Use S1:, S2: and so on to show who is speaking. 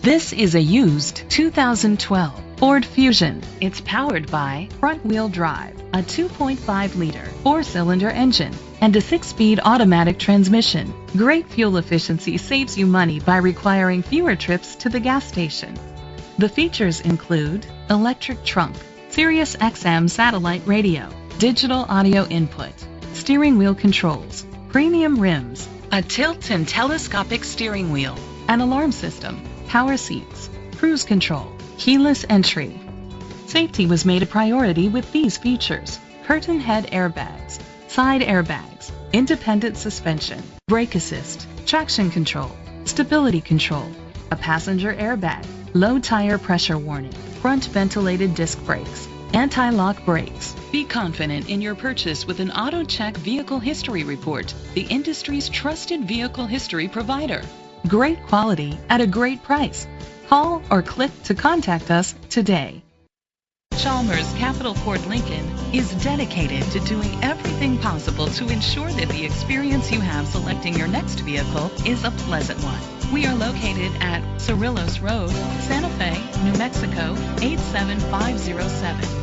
S1: This is a used 2012 Ford Fusion. It's powered by front-wheel drive, a 2.5-liter four-cylinder engine, and a 6-speed automatic transmission. Great fuel efficiency saves you money by requiring fewer trips to the gas station. The features include electric trunk, Sirius XM satellite radio, digital audio input, steering wheel controls, premium rims, a tilt and telescopic steering wheel, an alarm system, power seats, cruise control, keyless entry. Safety was made a priority with these features: curtain head airbags, side airbags, independent suspension, brake assist, traction control, stability control, a passenger airbag, low tire pressure warning, front ventilated disc brakes, anti-lock brakes. Be confident in your purchase with an AutoCheck Vehicle History Report, the industry's trusted vehicle history provider. Great quality at a great price. Call or click to contact us today. Chalmers Capital Ford Lincoln is dedicated to doing everything possible to ensure that the experience you have selecting your next vehicle is a pleasant one. We are located at Cerrillos Road, Santa Fe, New Mexico 87507.